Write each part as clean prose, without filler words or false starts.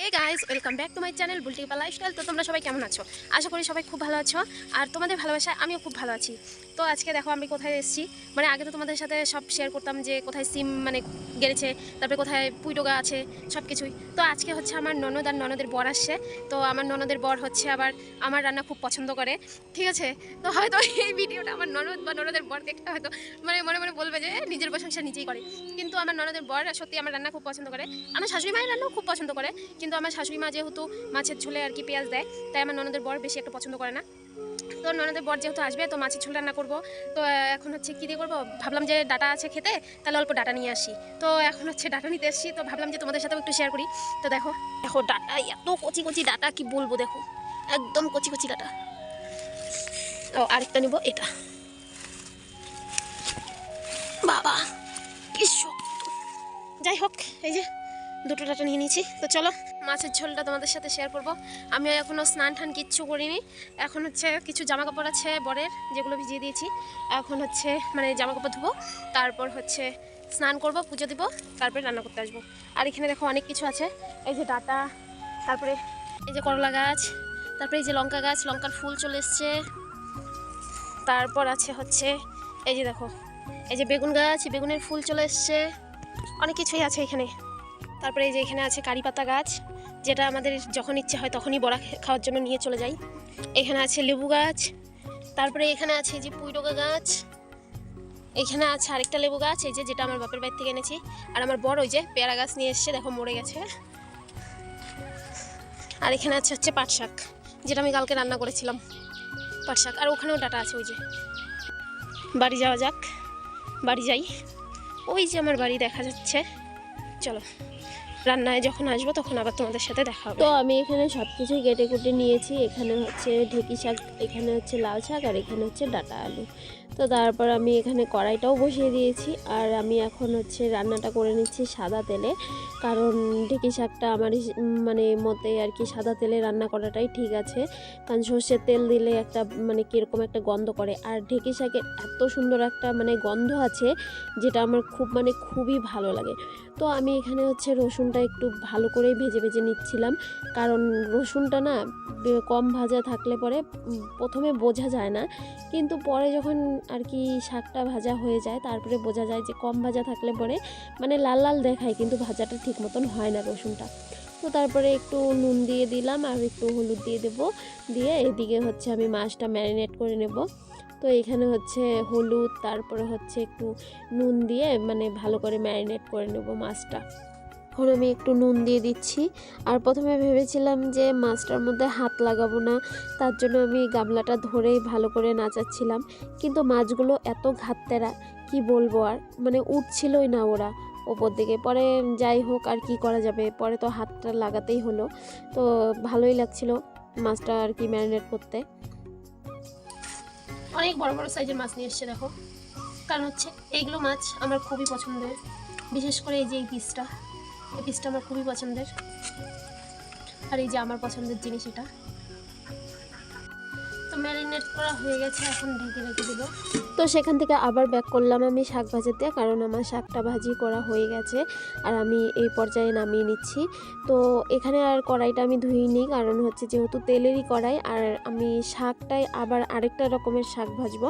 Hey guys, welcome back to my channel Bultipa lifestyle. তো তোমরা সবাই কেমন আছো? আশা করি সবাই খুব ভালো আছো, আর তোমাদের ভালোবাসায় আমিও খুব ভালো আছি। তো আজকে দেখো আমি কোথায় এসেছি। মানে আগে তো তোমাদের সাথে সব শেয়ার করতাম যে কোথায় সিম মানে গেড়েছে, তারপরে কোথায় পুইডোগা আছে, সব কিছুই। তো আজকে হচ্ছে আমার ননদ আর ননদের বর আসছে। তো আমার ননদের বর হচ্ছে আবার আমার রান্না খুব পছন্দ করে, ঠিক আছে? তো হয়তো এই ভিডিওটা আমার ননদ বা ননদের বর দেখতে হয়তো মানে মনে মনে বলবে যে নিজের প্রশংসা নিজেই করে। কিন্তু আমার ননদের বর সত্যি আমার রান্না খুব পছন্দ করে, আমার শাশুড়ি মায়ের রান্নাও খুব পছন্দ করে। কিন্তু আমার শাশুড়ি মা যেহেতু মাছের ঝোলে আর কি পেঁয়াজ দেয়, তাই আমার ননদের বর বেশি একটা পছন্দ করে না। তো ননদের বর যেহেতু আসবে, তো মাছের ঝোল রান্না করবো। তো এখন হচ্ছে কী দিয়ে করবো, ভাবলাম যে ডাটা আছে খেতে, তাহলে অল্প ডাটা নিয়ে আসি। তো এখন হচ্ছে ডাটা নিতে এসেছি, তো ভাবলাম যে তোমাদের সাথেও একটু শেয়ার করি। তো দেখো দেখো ডাটা, এত কচি কচি ডাটা, কি বলবো, দেখো একদম কচি কচি ডাটা। ও আরেকটা নিব, এটা বাবা কি শক্ত। যাই হোক, এই যে দুটো ডাটা নিয়ে নিয়েছি। তো চলো মাছের ঝোলটা তোমাদের সাথে শেয়ার করব। আমি এখনও স্নান টান কিচ্ছু করিনি। এখন হচ্ছে কিছু জামা কাপড় আছে বরের, যেগুলো ভিজিয়ে দিয়েছি। এখন হচ্ছে মানে জামা কাপড় ধুবো, তারপর হচ্ছে স্নান করব, পুজো দিব, তারপরে রান্না করতে আসবো। আর এখানে দেখো অনেক কিছু আছে, এই যে ডাটা, তারপরে এই যে করলা গাছ, তারপরে এই যে লঙ্কা গাছ, লঙ্কার ফুল চলে এসছে। তারপর আছে হচ্ছে এই যে দেখো, এই যে বেগুন গাছ, বেগুনের ফুল চলে এসছে। অনেক কিছুই আছে এখানে। তারপরে এই যে এখানে আছে কারি পাতা গাছ, যেটা আমাদের যখন ইচ্ছে হয় তখনই বড়া খাওয়ার জন্য নিয়ে চলে যাই। এখানে আছে লেবু গাছ, তারপরে এখানে আছে এই যে পুইডোগা গাছ, এখানে আছে আরেকটা লেবু গাছ, এই যে যেটা আমার বাপের বাড়ি থেকে এনেছি। আর আমার বড় ওই যে পেয়ারা গাছ নিয়ে এসছে, দেখো মরে গেছে। আর এখানে আছে হচ্ছে পাট শাক, যেটা আমি কালকে রান্না করেছিলাম, পাট শাক। আর ওখানেও ডাটা আছে। ওই যে বাড়ি যাওয়া যাক, বাড়ি যাই। ওই যে আমার বাড়ি দেখা যাচ্ছে। চলো রান্নায় যখন আসবো তখন আবার তোমাদের সাথে দেখা হবে। তো আমি এখানে সব কিছুই কেটে কুটে নিয়েছি। এখানে হচ্ছে ঢেঁকি শাক, এখানে হচ্ছে লাল শাক, আর এখানে হচ্ছে ডাঁটা আলু। তো তারপর আমি এখানে কড়াইটাও বসিয়ে দিয়েছি, আর আমি এখন হচ্ছে রান্নাটা করে নিচ্ছি সাদা তেলে। কারণ ঢেঁকি শাকটা আমার মানে মতে আর কি সাদা তেলে রান্না করাটাই ঠিক আছে। কারণ সর্ষের তেল দিলে একটা মানে কীরকম একটা গন্ধ করে, আর ঢেঁকি শাকের এত সুন্দর একটা মানে গন্ধ আছে, যেটা আমার খুবই ভালো লাগে। তো আমি এখানে হচ্ছে রসুনটা একটু ভালো করেই ভেজে ভেজে নিচ্ছিলাম। কারণ রসুনটা না কম ভাজা থাকলে পরে প্রথমে বোঝা যায় না, কিন্তু পরে যখন আর কি শাকটা ভাজা হয়ে যায় তারপরে বোঝা যায় যে কম ভাজা থাকলে পরে মানে লাল লাল দেখায়, কিন্তু ভাজাটা ঠিক মতন হয় না রসুনটা। তো তারপরে একটু নুন দিয়ে দিলাম, আর একটু হলুদ দিয়ে দেবো। দিয়ে এদিকে হচ্ছে আমি মাছটা ম্যারিনেট করে নেব। তো এখানে হচ্ছে হলুদ, তারপরে হচ্ছে একটু নুন দিয়ে মানে ভালো করে ম্যারিনেট করে নেব মাছটা। এখন আমি একটু নুন দিয়ে দিচ্ছি। আর প্রথমে ভেবেছিলাম যে মাছটার মধ্যে হাত লাগাবো না, তার জন্য আমি গামলাটা ধরেই ভালো করে নাচাচ্ছিলাম। কিন্তু মাছগুলো এত ঘাটতেরা, কি বলবো, আর মানে উঠছিলই না ওরা ওপর দিকে। পরে যাই হোক, আর কি করা যাবে, পরে তো হাতটা লাগাতেই হলো। তো ভালোই লাগছিল মাছটা আর কি ম্যারিনেট করতে। অনেক বড় বড় সাইজের মাছ নিয়ে এসছে দেখো। কারণ হচ্ছে এইগুলো মাছ আমার খুবই পছন্দের, বিশেষ করে এই যে এই পিসটা আমার খুবই পছন্দের। আর এই যে আমার পছন্দের জিনিস এটা। তো ম্যারিনেট করা হয়ে গেছে, এখন ঢেকে রেখে দেবো। তো সেখান থেকে আবার ব্যাক করলাম আমি শাক ভাজাতে, কারণ আমার শাকটা ভাজি করা হয়ে গেছে আর আমি এই পর্যায়ে নামিয়ে নিচ্ছি। তো এখানে আর কড়াইটা আমি ধুইনি, কারণ হচ্ছে যেহেতু তেলেরই কড়াই। আর আমি শাকটায় আবার আরেকটা রকমের শাক ভাজবো,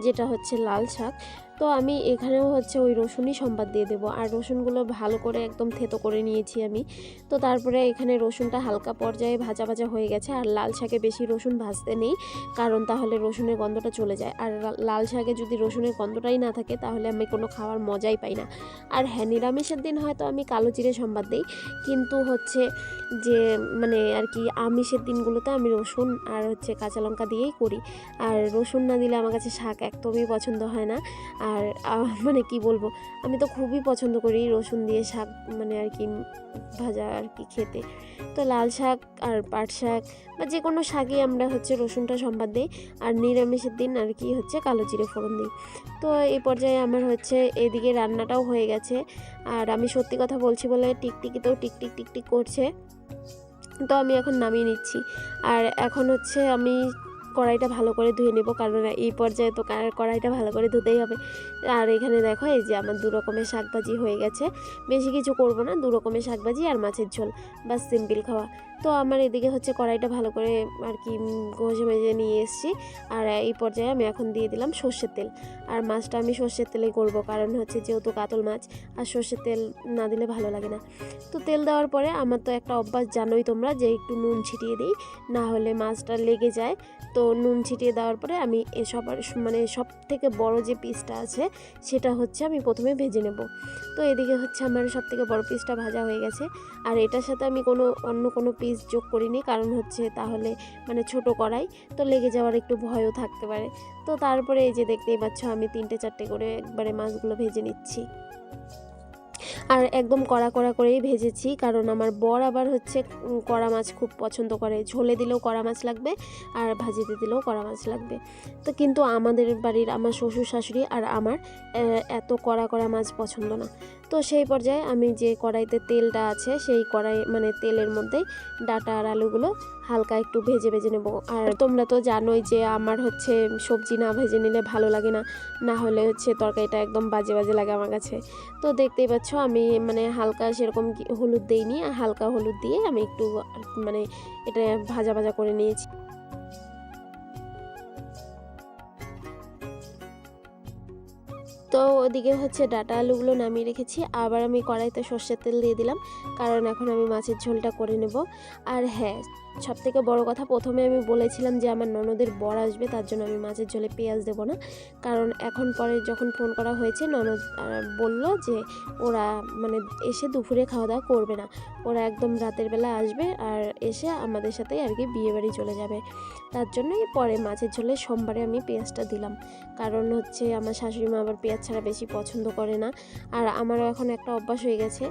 যেটা হচ্ছে লাল শাক। তো আমি এখানেও হচ্ছে ওই রসুনই সম্বাদ দিয়ে দেবো। আর রসুনগুলো ভালো করে একদম থেতো করে নিয়েছি আমি। তো তারপরে এখানে রসুনটা হালকা পর্যায়ে ভাজা ভাজা হয়ে গেছে। আর লাল শাকে বেশি রসুন ভাজতে নেই, কারণ তাহলে রসুনের গন্ধটা চলে যায়। আর লাল শাকে যদি রসুনের গন্ধটাই না থাকে তাহলে আমি কোনো খাওয়ার মজাই পাই না। আর হ্যাঁ, নিরামিষের দিন হয়তো আমি কালো জিরে সম্বাদ দিই, কিন্তু হচ্ছে যে মানে আর কি আমিষের দিনগুলোতে আমি রসুন আর হচ্ছে কাঁচা লঙ্কা দিয়েই করি। আর রসুন না দিলে আমার কাছে শাক একদমই পছন্দ হয় না। আর মানে কি বলবো, আমি তো খুবই পছন্দ করি রসুন দিয়ে শাক মানে আর কি ভাজা আর কি খেতে। তো লাল শাক আর পাট শাক বা যে কোনো শাকই আমরা হচ্ছে রসুনটা সম্বাদ দিই। আর নিরামিষের দিন আর কি হচ্ছে কালো জিরে ফোড়ন দিই। তো এই পর্যায়ে আমার হচ্ছে এদিকে রান্নাটাও হয়ে গেছে। আর আমি সত্যি কথা বলছি বলে টিকটিকিতেও টিকটিক টিকটিক করছে। তো আমি এখন নামিয়ে নিচ্ছি। আর এখন হচ্ছে আমি কড়াইটা ভালো করে ধুয়ে নেব, কারণ এই পর্যায়ে তো কড়াইটা ভালো করে ধুতেই হবে। আর এখানে দেখো এই যে আমার 2 রকমের শাকভাজি হয়ে গেছে, বেশি কিছু করব না, 2 রকমের শাকভাজি আর মাছের ঝোল, বাস সিম্পল খাওয়া। তো আমার এদিকে হচ্ছে কড়াইটা ভালো করে আর কি ঘষে মেজে নিয়ে এসেছি। আর এই পর্যায়ে আমি এখন দিয়ে দিলাম সর্ষের তেল। আর মাছটা আমি সর্ষের তেলেই করব, কারণ হচ্ছে যেহেতু কাতল মাছ, আর সর্ষের তেল না দিলে ভালো লাগে না। তো তেল দেওয়ার পরে আমার তো একটা অভ্যাস জানোই তোমরা, যে একটু নুন ছিটিয়ে দিই, না হলে মাছটা লেগে যায়। তো নুন ছিটিয়ে দেওয়ার পরে আমি মানে সব থেকে বড় যে পিসটা আছে সেটা হচ্ছে আমি প্রথমে ভেজে নেব। তো এদিকে হচ্ছে আমার সব থেকে বড় পিসটা ভাজা হয়ে গেছে। আর এটার সাথে আমি অন্য কোনো পিস যোগ করিনি, কারণ হচ্ছে তাহলে মানে ছোট কড়াই তো লেগে যাওয়ার একটু ভয়ও থাকতে পারে। তো তারপরে এই যে দেখতেই পাচ্ছ আমি 3টে-4টে করে একবারে মাছগুলো ভেজে নিচ্ছি। আর একদম কড়া করেই ভেজেছি, কারণ আমার বর আবার হচ্ছে কড়া মাছ খুব পছন্দ করে, ঝোলে দিলেও কড়া মাছ লাগবে আর ভাজিতে দিলেও কড়া মাছ লাগবে। তো কিন্তু আমাদের বাড়ির আমার শ্বশুর শাশুড়ি আর আমার এত কড়া মাছ পছন্দ না। তো সেই পর্যায়ে আমি যে কড়াইতে তেলটা আছে সেই কড়াই মানে তেলের মধ্যেই ডাঁটা আর আলুগুলো হালকা একটু ভেজে নেব। আর তোমরা তো জানোই যে আমার হচ্ছে সবজি না ভেজে নিলে ভালো লাগে না, না হলে হচ্ছে তরকারিটা একদম বাজে লাগে আমার কাছে। তো দেখতেই পাচ্ছ আমি মানে হালকা সেরকম হলুদ দিইনি, হালকা হলুদ দিয়ে আমি একটু মানে এটা ভাজা করে নিয়েছি। তো ওদিকে হচ্ছে ডাঁটা আলুগুলো নামিয়ে রেখেছি, আবার আমি কড়াইতে সর্ষের তেল দিয়ে দিলাম, কারণ এখন আমি মাছের ঝোলটা করে নেব। আর হ্যাঁ, সবথেকে বড় কথা, প্রথমে আমি বলেছিলাম যে আমার ননদের বর আসবে, তার জন্য আমি মাছের ঝোলে পেঁয়াজ দেবো না, কারণ এখন পরে যখন ফোন করা হয়েছে ননদ বলল যে ওরা মানে এসে দুপুরে খাওয়া দাওয়া করবে না, ওরা একদম রাতের বেলা আসবে আর এসে আমাদের সাথে আর কি বিয়েবাড়ি চলে যাবে। তার জন্যই পরে মাছের ঝোলে সোমবারে আমি পেঁয়াজটা দিলাম, কারণ হচ্ছে আমার শাশুড়ি মা আবার পেঁয়াজ ছাড়া বেশি পছন্দ করে না। আর আমারও এখন একটা অভ্যাস হয়ে গেছে,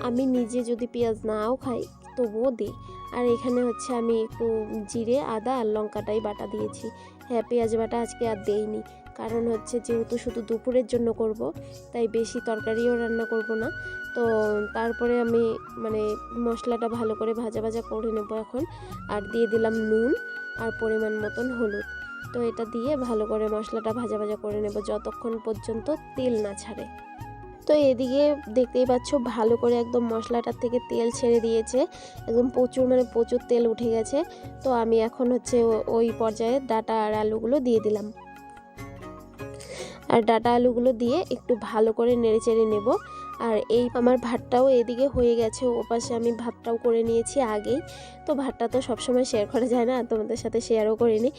আমি নিজে যদি পেঁয়াজ নাও খাই তবুও দিই। আর এখানে হচ্ছে আমি একটু জিরে, আদা আর লঙ্কাটাই বাটা দিয়েছি। হ্যাঁ, পেঁয়াজ বাটা আজকে আর দেইনি, কারণ হচ্ছে যেহেতু শুধু দুপুরের জন্য করব, তাই বেশি তরকারিও রান্না করব না। তো তারপরে আমি মানে মশলাটা ভালো করে ভাজা করে নেব এখন। আর দিয়ে দিলাম নুন আর পরিমাণ মতন হলুদ। তো এটা দিয়ে ভালো করে মশলাটা ভাজা করে নেব যতক্ষণ পর্যন্ত তেল না ছাড়ে। তো এদিকে দেখতেই পাচ্ছ ভালো করে একদম মশলাটার থেকে তেল ছেড়ে দিয়েছে, একদম প্রচুর তেল উঠে গেছে। তো আমি এখন হচ্ছে ওই পর্যায়ে ডাঁটা আর আলুগুলো দিয়ে দিলাম। আর ডাঁটা আলুগুলো দিয়ে একটু ভালো করে নেড়েচেড়ে নেব। আর এই আমার ভাতটাও এদিকে হয়ে গেছে, ওপাশে আমি ভাতটাও করে নিয়েছি আগেই। তো ভাতটা তো সবসময় শেয়ার করা যায় না, তোমাদের সাথে শেয়ারও করিনি।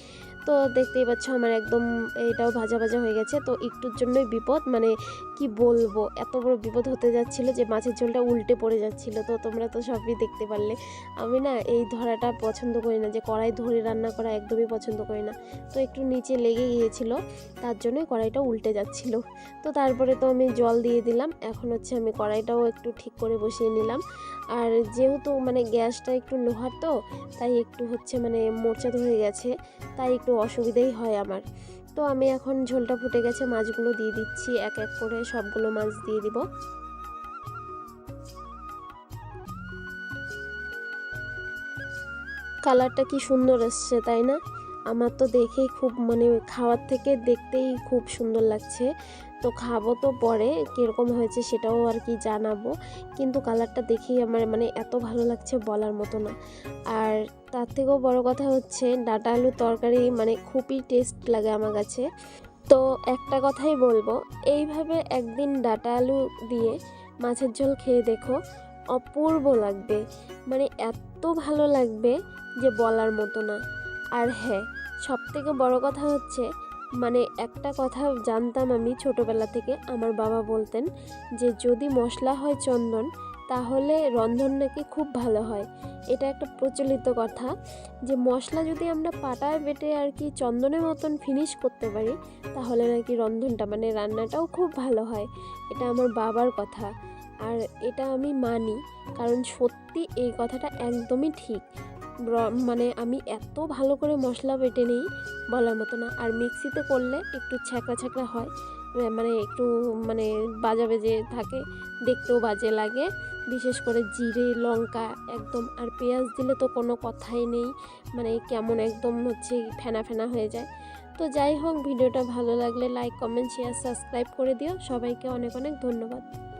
তো দেখতেই পাচ্ছ আমার একদম এটাও ভাজা হয়ে গেছে। তো একটুর জন্যই বিপদ, মানে কি বলবো, এত বড় বিপদ হতে যাচ্ছিল যে মাছের ঝোলটা উল্টে পড়ে যাচ্ছিল। তো তোমরা তো সবই দেখতে পারলে। আমি না এই ধরাটা পছন্দ করি না, যে কড়াই ধরে রান্না করা একদমই পছন্দ করি না। তো একটু নিচে লেগে গিয়েছিল, তার জন্যই কড়াইটা উল্টে যাচ্ছিল। তো তারপরে তো আমি জল দিয়ে দিলাম, এখন হচ্ছে আমি কড়াইটাও একটু ঠিক করে বসিয়ে নিলাম। আর যেহেতু মানে গ্যাসটা একটু লোহার, তো তাই একটু হচ্ছে মানে মোর্চা ধরে গেছে, তাই একটু অসুবিধাই হয় আমার। তো আমি এখন ঝোলটা ফুটে গেছে, মাছগুলো দিয়ে দিচ্ছি, এক করে সবগুলো মাছ দিয়ে দিব। কালারটা কি সুন্দর এসছে তাই না? আমার তো দেখেই খুব মানে খাওয়ার থেকে দেখতেই খুব সুন্দর লাগছে। তো খাবো তো পরে, কীরকম হয়েছে সেটাও আর কি জানাবো, কিন্তু কালারটা দেখেই আমার মানে এত ভালো লাগছে বলার মতো না। আর তার থেকেও বড় কথা হচ্ছে ডাঁটা আলুর তরকারি মানে খুবই টেস্ট লাগে আমার কাছে। তো একটা কথাই বলবো, এইভাবে একদিন ডাঁটা আলু দিয়ে মাছের ঝোল খেয়ে দেখো, অপূর্ব লাগবে, মানে এত ভালো লাগবে যে বলার মতো না। আর হ্যাঁ, সবথেকে বড় কথা হচ্ছে মানে একটা কথা জানতাম আমি ছোটোবেলা থেকে, আমার বাবা বলতেন যে যদি মশলা হয় চন্দন, তাহলে রন্ধন নাকি খুব ভালো হয়। এটা একটা প্রচলিত কথা, যে মশলা যদি আমরা পাটায় বেটে আর কি চন্দনের মতন ফিনিশ করতে পারি, তাহলে নাকি রন্ধনটা মানে রান্নাটাও খুব ভালো হয়। এটা আমার বাবার কথা, আর এটা আমি মানি, কারণ সত্যি এই কথাটা একদমই ঠিক। মানে আমি এত ভালো করে মশলা বেটে নিই বলার মতো না। আর মিক্সিতে করলে একটু ছ্যাঁকড়া হয়, মানে একটু মানে বাজে থাকে, দেখতেও বাজে লাগে। বিশেষ করে জিরে লঙ্কা একদম, আর পেঁয়াজ দিলে তো কোনো কথাই নেই, মানে কেমন একদম হচ্ছে ফেনা ফেনা হয়ে যায়। তো যাই হোক, ভিডিওটা ভালো লাগলে লাইক কমেন্ট শেয়ার সাবস্ক্রাইব করে দিও। সবাইকে অনেক অনেক ধন্যবাদ।